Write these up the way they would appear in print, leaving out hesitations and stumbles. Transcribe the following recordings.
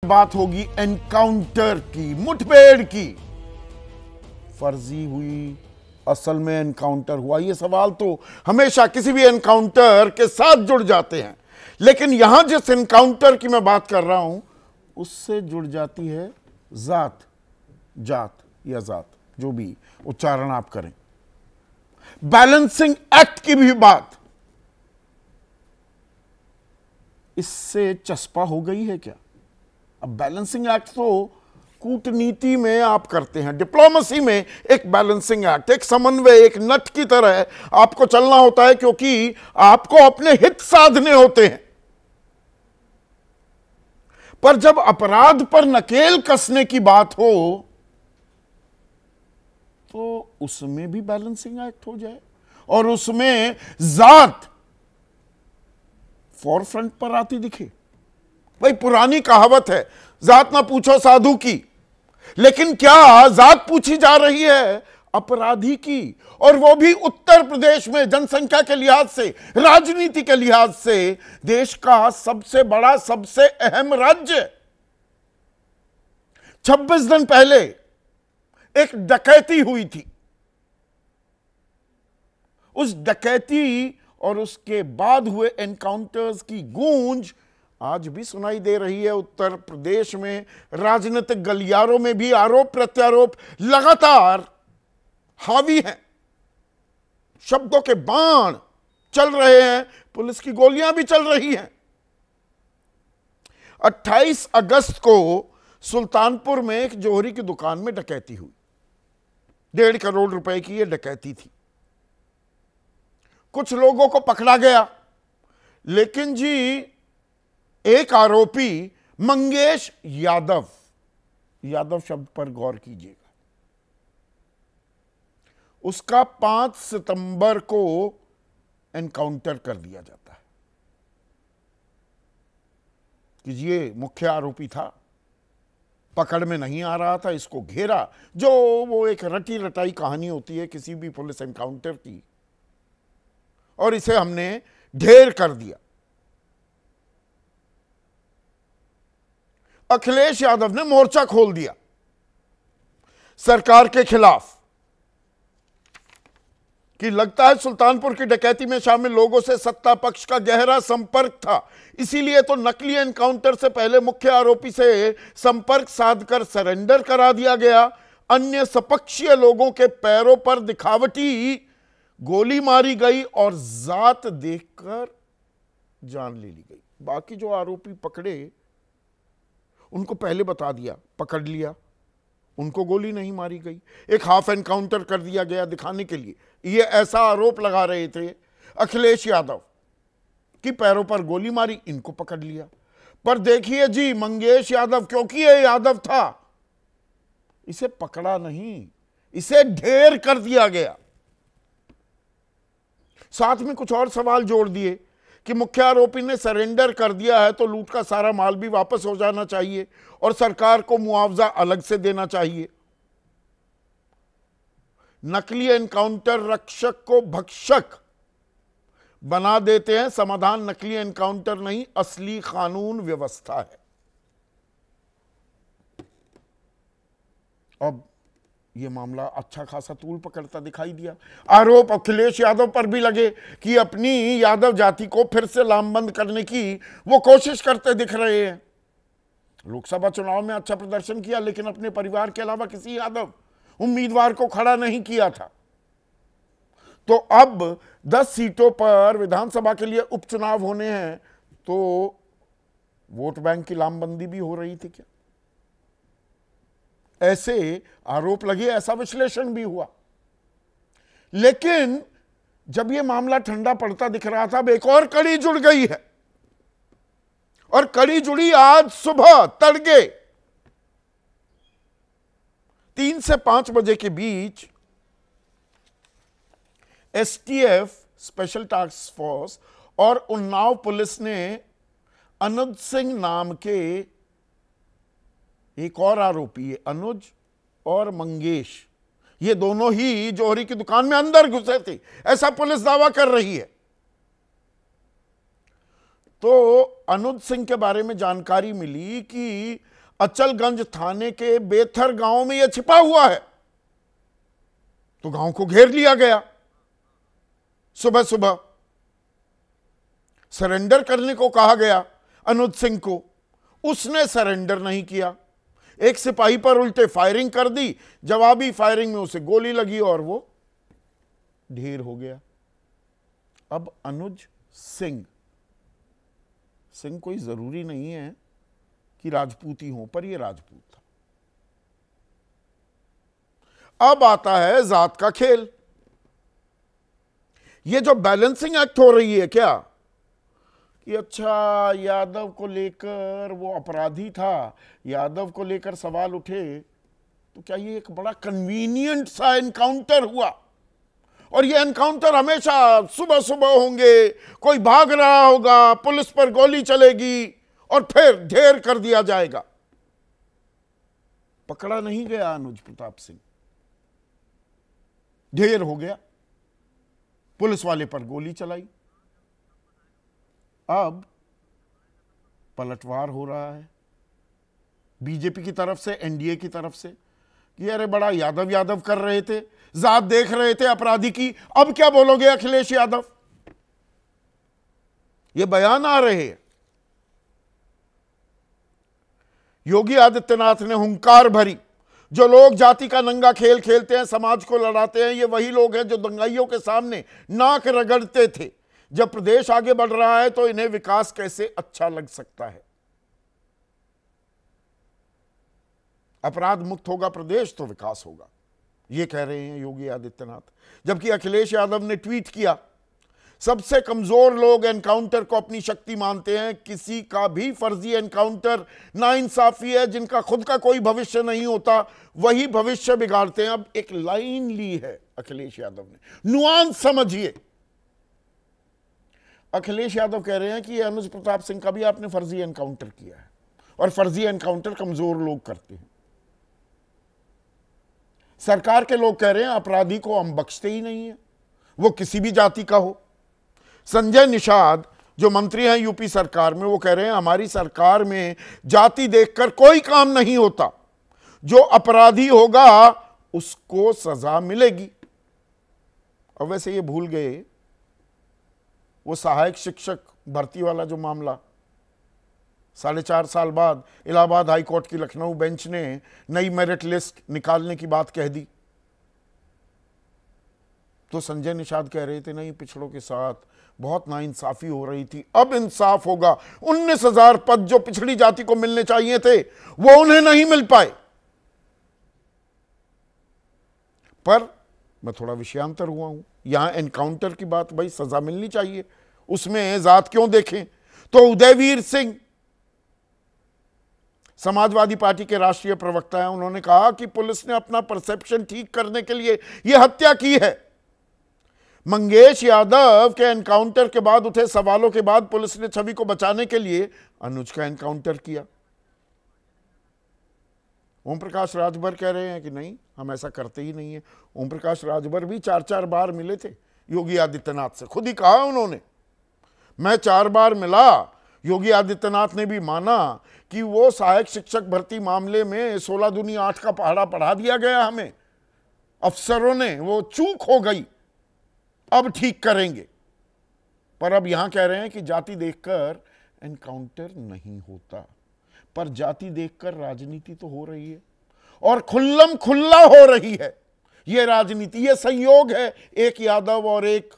बात होगी एनकाउंटर की, मुठभेड़ की। फर्जी हुई, असल में एनकाउंटर हुआ, ये सवाल तो हमेशा किसी भी एनकाउंटर के साथ जुड़ जाते हैं, लेकिन यहां जिस एनकाउंटर की मैं बात कर रहा हूं उससे जुड़ जाती है जात, जात या जात, जो भी उच्चारण आप करें। बैलेंसिंग एक्ट की भी बात इससे चस्पा हो गई है क्या? अब बैलेंसिंग एक्ट तो कूटनीति में आप करते हैं, डिप्लोमेसी में एक बैलेंसिंग एक्ट, एक समन्वय, एक नट की तरह आपको चलना होता है, क्योंकि आपको अपने हित साधने होते हैं। पर जब अपराध पर नकेल कसने की बात हो तो उसमें भी बैलेंसिंग एक्ट हो जाए और उसमें जात फोरफ्रंट पर आती दिखे। भाई पुरानी कहावत है, जात ना पूछो साधु की, लेकिन क्या जात पूछी जा रही है अपराधी की? और वो भी उत्तर प्रदेश में जनसंख्या के लिहाज से, राजनीति के लिहाज से देश का सबसे बड़ा, सबसे अहम राज्य। 26 दिन पहले एक डकैती हुई थी। उस डकैती और उसके बाद हुए एनकाउंटर्स की गूंज आज भी सुनाई दे रही है उत्तर प्रदेश में। राजनीतिक गलियारों में भी आरोप प्रत्यारोप लगातार हावी हैं, शब्दों के बाण चल रहे हैं, पुलिस की गोलियां भी चल रही हैं। 28 अगस्त को सुल्तानपुर में एक जौहरी की दुकान में डकैती हुई। 1.5 करोड़ रुपए की यह डकैती थी। कुछ लोगों को पकड़ा गया, लेकिन जी एक आरोपी मंगेश यादव, यादव शब्द पर गौर कीजिएगा, उसका 5 सितंबर को एनकाउंटर कर दिया जाता है कि ये मुख्य आरोपी था, पकड़ में नहीं आ रहा था, इसको घेरा। जो वो एक रटी रटाई कहानी होती है किसी भी पुलिस एनकाउंटर की, और इसे हमने ढेर कर दिया। अखिलेश यादव ने मोर्चा खोल दिया सरकार के खिलाफ कि लगता है सुल्तानपुर की डकैती में शामिल लोगों से सत्ता पक्ष का गहरा संपर्क था, इसीलिए तो नकली एनकाउंटर से पहले मुख्य आरोपी से संपर्क साधकर सरेंडर करा दिया गया। अन्य सपक्षीय लोगों के पैरों पर दिखावटी गोली मारी गई और जात देखकर जान ले ली गई। बाकी जो आरोपी पकड़े उनको पहले बता दिया, पकड़ लिया, उनको गोली नहीं मारी गई। एक हाफ एनकाउंटर कर दिया गया दिखाने के लिए। ये ऐसा आरोप लगा रहे थे अखिलेश यादव कि पैरों पर गोली मारी, इनको पकड़ लिया। पर देखिए जी, मंगेश यादव, क्योंकि ये यादव था, इसे पकड़ा नहीं, इसे ढेर कर दिया गया। साथ में कुछ और सवाल जोड़ दिए कि मुख्य आरोपी ने सरेंडर कर दिया है तो लूट का सारा माल भी वापस हो जाना चाहिए और सरकार को मुआवजा अलग से देना चाहिए। नकली एनकाउंटर रक्षक को भक्षक बना देते हैं। समाधान नकली एनकाउंटर नहीं, असली कानून व्यवस्था है। अब यह मामला अच्छा खासा तूल पकड़ता दिखाई दिया। आरोप अखिलेश यादव पर भी लगे कि अपनी यादव जाति को फिर से लामबंद करने की वो कोशिश करते दिख रहे हैं। लोकसभा चुनाव में अच्छा प्रदर्शन किया, लेकिन अपने परिवार के अलावा किसी यादव उम्मीदवार को खड़ा नहीं किया था। तो अब 10 सीटों पर विधानसभा के लिए उपचुनाव होने हैं, तो वोट बैंक की लामबंदी भी हो रही थी क्या? ऐसे आरोप लगे, ऐसा विश्लेषण भी हुआ। लेकिन जब यह मामला ठंडा पड़ता दिख रहा था, अब एक और कड़ी जुड़ गई है, और कड़ी जुड़ी आज सुबह तड़के 3 से 5 बजे के बीच। एसटीएफ, स्पेशल टास्क फोर्स, और उन्नाव पुलिस ने अनुज सिंह नाम के एक और आरोपी है, अनुज और मंगेश, ये दोनों ही जौहरी की दुकान में अंदर घुसे थे, ऐसा पुलिस दावा कर रही है। तो अनुज सिंह के बारे में जानकारी मिली कि अचलगंज थाने के बेथर गांव में यह छिपा हुआ है, तो गांव को घेर लिया गया। सुबह सुबह सरेंडर करने को कहा गया अनुज सिंह को, उसने सरेंडर नहीं किया। एक सिपाही पर उल्टे फायरिंग कर दी, जवाबी फायरिंग में उसे गोली लगी और वो ढेर हो गया। अब अनुज सिंह कोई जरूरी नहीं है कि राजपूत ही हो, पर ये राजपूत था। अब आता है जात का खेल। ये जो बैलेंसिंग एक्ट हो रही है क्या कि अच्छा यादव को लेकर वो अपराधी था, यादव को लेकर सवाल उठे, तो क्या ये एक बड़ा कन्वीनियंट सा एनकाउंटर हुआ? और ये एनकाउंटर हमेशा सुबह सुबह होंगे, कोई भाग रहा होगा, पुलिस पर गोली चलेगी और फिर ढेर कर दिया जाएगा। पकड़ा नहीं गया अनुज प्रताप सिंह, ढेर हो गया, पुलिस वाले पर गोली चलाई। अब पलटवार हो रहा है बीजेपी की तरफ से, एनडीए की तरफ से कि अरे बड़ा यादव यादव कर रहे थे, जात देख रहे थे अपराधी की, अब क्या बोलोगे अखिलेश यादव? ये बयान आ रहे हैं। योगी आदित्यनाथ ने हुंकार भरी, जो लोग जाति का नंगा खेल खेलते हैं, समाज को लड़ाते हैं, ये वही लोग हैं जो दंगाइयों के सामने नाक रगड़ते थे। जब प्रदेश आगे बढ़ रहा है तो इन्हें विकास कैसे अच्छा लग सकता है? अपराध मुक्त होगा प्रदेश तो विकास होगा, ये कह रहे हैं योगी आदित्यनाथ। जबकि अखिलेश यादव ने ट्वीट किया, सबसे कमजोर लोग एनकाउंटर को अपनी शक्ति मानते हैं, किसी का भी फर्जी एनकाउंटर नाइंसाफी है, जिनका खुद का कोई भविष्य नहीं होता वही भविष्य बिगाड़ते हैं। अब एक लाइन ली है अखिलेश यादव ने, नुआंस समझिए। अखिलेश यादव कह रहे हैं कि अनुज प्रताप सिंह का भी आपने फर्जी एनकाउंटर किया है, और फर्जी एनकाउंटर कमजोर लोग करते हैं। सरकार के लोग कह रहे हैं अपराधी को हम बख्शते ही नहीं है, वो किसी भी जाति का हो। संजय निषाद जो मंत्री हैं यूपी सरकार में, वो कह रहे हैं हमारी सरकार में जाति देखकर कोई काम नहीं होता, जो अपराधी होगा उसको सजा मिलेगी। और वैसे ये भूल गए वो सहायक शिक्षक भर्ती वाला जो मामला, 4.5 साल बाद इलाहाबाद हाईकोर्ट की लखनऊ बेंच ने नई मेरिट लिस्ट निकालने की बात कह दी, तो संजय निषाद कह रहे थे नहीं, पिछड़ों के साथ बहुत नाइंसाफी हो रही थी, अब इंसाफ होगा। 19,000 पद जो पिछड़ी जाति को मिलने चाहिए थे वो उन्हें नहीं मिल पाए। पर मैं थोड़ा विषयांतर हुआ हूं, यहां एनकाउंटर की बात, भाई सजा मिलनी चाहिए, उसमें जात क्यों देखें? तो उदयवीर सिंह समाजवादी पार्टी के राष्ट्रीय प्रवक्ता हैं, उन्होंने कहा कि पुलिस ने अपना परसेप्शन ठीक करने के लिए यह हत्या की है। मंगेश यादव के एनकाउंटर के बाद उठे सवालों के बाद पुलिस ने छवि को बचाने के लिए अनुज का एनकाउंटर किया। ओम प्रकाश राजभर कह रहे हैं कि नहीं, हम ऐसा करते ही नहीं है। ओम प्रकाश राजभर भी 4-4 बार मिले थे योगी आदित्यनाथ से, खुद ही कहा उन्होंने, मैं 4 बार मिला। योगी आदित्यनाथ ने भी माना कि वो सहायक शिक्षक भर्ती मामले में 16 दूनी 8 का पहाड़ा पढ़ा दिया गया हमें, अफसरों ने, वो चूक हो गई, अब ठीक करेंगे। पर अब यहां कह रहे हैं कि जाति देखकर एनकाउंटर नहीं होता, पर जाति देखकर राजनीति तो हो रही है, और खुल्लम खुल्ला हो रही है यह राजनीति। यह संयोग है एक यादव और एक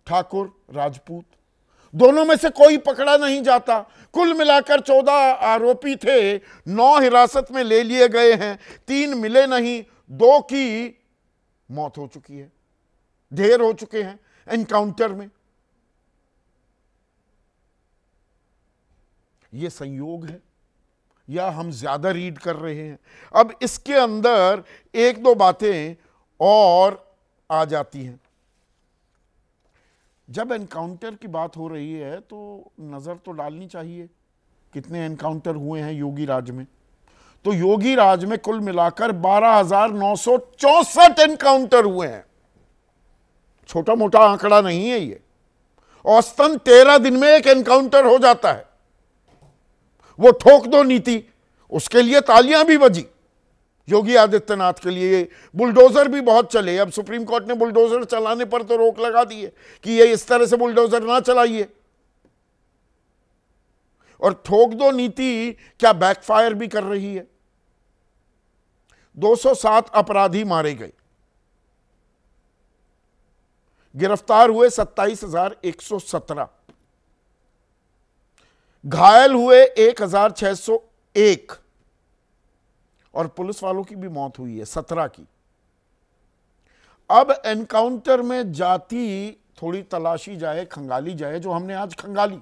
ठाकुर राजपूत, दोनों में से कोई पकड़ा नहीं जाता। कुल मिलाकर 14 आरोपी थे, 9 हिरासत में ले लिए गए हैं, 3 मिले नहीं, 2 की मौत हो चुकी है, ढेर हो चुके हैं एनकाउंटर में। यह संयोग है या हम ज्यादा रीड कर रहे हैं? अब इसके अंदर 1-2 बातें और आ जाती हैं। जब एनकाउंटर की बात हो रही है तो नजर तो डालनी चाहिए कितने एनकाउंटर हुए हैं योगी राज में। तो योगी राज में कुल मिलाकर 12,964 एनकाउंटर हुए हैं, छोटा मोटा आंकड़ा नहीं है ये। औसतन 13 दिन में एक एनकाउंटर हो जाता है। वो ठोक दो नीति, उसके लिए तालियां भी बजी योगी आदित्यनाथ के लिए। बुलडोजर भी बहुत चले, अब सुप्रीम कोर्ट ने बुलडोजर चलाने पर तो रोक लगा दी है कि ये इस तरह से बुलडोजर ना चलाइए। और ठोक दो नीति क्या बैकफायर भी कर रही है। 207 अपराधी मारे गए, गिरफ्तार हुए 27,117, घायल हुए 1,601 और पुलिस वालों की भी मौत हुई है 17 की। अब एनकाउंटर में जाति थोड़ी तलाशी जाए, खंगाली जाए, जो हमने आज खंगाली,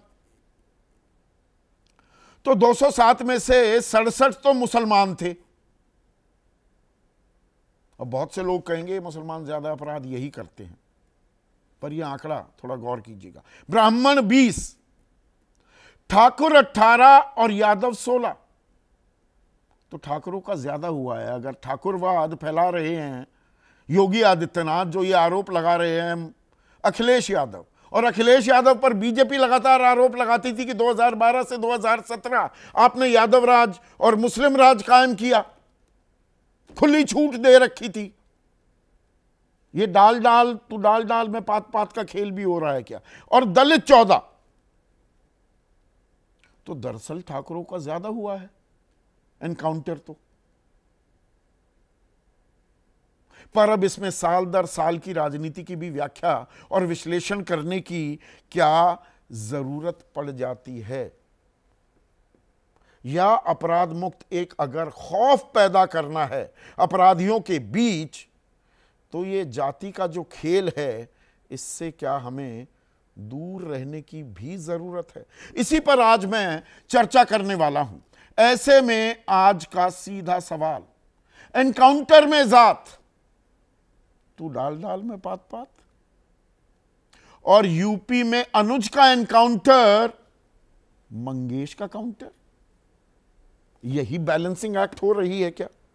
तो 207 में से 67 तो मुसलमान थे। अब बहुत से लोग कहेंगे मुसलमान ज्यादा अपराध यही करते हैं, पर यह आंकड़ा थोड़ा गौर कीजिएगा। ब्राह्मण 20, ठाकुर 18 और यादव 16। तो ठाकुरों का ज्यादा हुआ है। अगर ठाकुरवाद फैला रहे हैं योगी आदित्यनाथ, जो ये आरोप लगा रहे हैं अखिलेश यादव, और अखिलेश यादव पर बीजेपी लगातार आरोप लगाती थी कि 2012 से 2017 आपने यादव राज और मुस्लिम राज कायम किया, खुली छूट दे रखी थी। ये डाल डाल तू डाल डाल में पात पात का खेल भी हो रहा है क्या। और दलित 14। तो दरअसल ठाकुरों का ज्यादा हुआ है एनकाउंटर तो। पर अब इसमें साल दर साल की राजनीति की भी व्याख्या और विश्लेषण करने की क्या जरूरत पड़ जाती है। या अपराध मुक्त एक अगर खौफ पैदा करना है अपराधियों के बीच, तो ये जाति का जो खेल है इससे क्या हमें दूर रहने की भी जरूरत है। इसी पर आज मैं चर्चा करने वाला हूं। ऐसे में आज का सीधा सवाल, एनकाउंटर में जात, तू डाल डाल में पात पात, और यूपी में अनुज का एनकाउंटर मंगेश का काउंटर, यही बैलेंसिंग एक्ट हो रही है क्या।